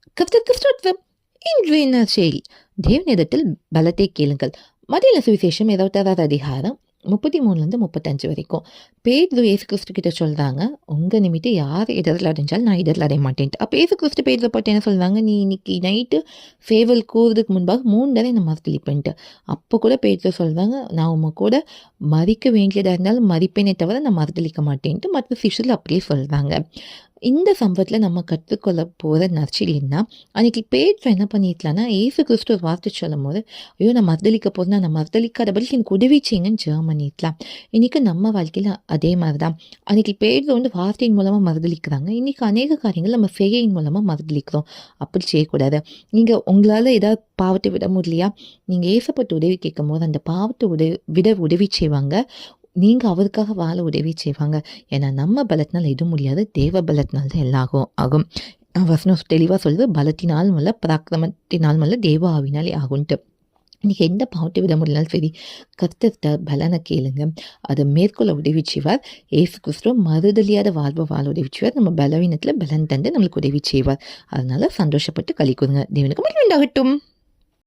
கிறிஸ்துவம் இன்றைய நற்செய்தி தேவனிடத்தில் பலத்தை கேளுங்கள். மத்திய சுவிசேஷம் 26வது அதிகாரம் 33-35 வரைக்கும் பேதுரு இயேசு கிறிஸ்து கிட்ட சொல்றாங்க, உங்க நிமித்தம் யார் இடத்துல அடைஞ்சாலும் நான் இடத்துல அடைய மாட்டேன்ட்டு. அப்போ இயேசு கிறிஸ்து பேதுரு பட்டு என்ன சொல்றாங்க, நீ இன்னைக்கு நைட்டு ஃபேவல் கூறுறதுக்கு முன்பாக 3 தடவை நான் மறுதளிப்பேன்ட்டு. அப்போ கூட பேதுரு சொல்றாங்க, நான் உங்க கூட மறிக்க வேண்டியதாக இருந்தாலும் மறிப்பேனே தவிர நான் மறுதளிக்க மாட்டேன்ட்டு. மற்ற சிஷியர்கள் அப்படியே சொல்றாங்க. இந்த சம்பவத்தில் நம்ம கற்றுக்கொள்ள போகிற நற்செய்தின்னா, அன்றைக்கி பேதுரு என்ன பண்ணியிருக்கலாம்னா, இயேசு கிறிஸ்து ஒரு வார்த்தை சொல்லும் போது, ஐயோ நான் மறுதளிக்க போகிறேன்னா நான் மறுதளிக்காதபடி எனக்கு உதவி செய்யுங்கன்னு ஜெபம் பண்ணியிருக்கலாம். இன்றைக்கி நம்ம வாழ்க்கையில் அதே மாதிரி தான். அன்றைக்கி பேதுரு வந்து வார்த்தையின் மூலமாக மறுதளிக்கிறாங்க. இன்றைக்கி அநேக காரியங்கள் நம்ம செய்கையின் மூலமாக மறுதளிக்கிறோம். அப்படி செய்யக்கூடாது. நீங்கள் உங்களால் ஏதாவது பாவத்தை விட முடியலையா, நீங்கள் ஏசப்பட்டு உதவி கேட்கும் போது அந்த பாவத்தை விட உதவி செய்வாங்க. நீங்கள் அவருக்காக வாழ உதவி செய்வாங்க. ஏன்னா நம்ம பலத்தினால் எதுவும் முடியாது, தேவ பலத்தினால் தான் எல்லாம் ஆகும். வசனம் தெளிவாக சொல்லுது, பலத்தினாலும் அல்ல பராக்கிரமத்தினாலும் அல்ல தேவ ஆவினாலே ஆகும்ட்டு. இன்றைக்கி எந்த பாவத்தை விட முடியலனாலும் சரி, கர்த்தர்கிட்ட பலனை கேளுங்க, அதை மேற்கொள்ள உதவி செய்வார். ஏசு கிறிஸ்து மறுதலியாத வாழ்வை வாழ உதவி செய்வார். நம்ம பலவீனத்தில் பலன் தந்து நம்மளுக்கு உதவி செய்வார். அதனால சந்தோஷப்பட்டு களி கூறுங்க. தேவனுக்கு மகிமை உண்டாகட்டும்.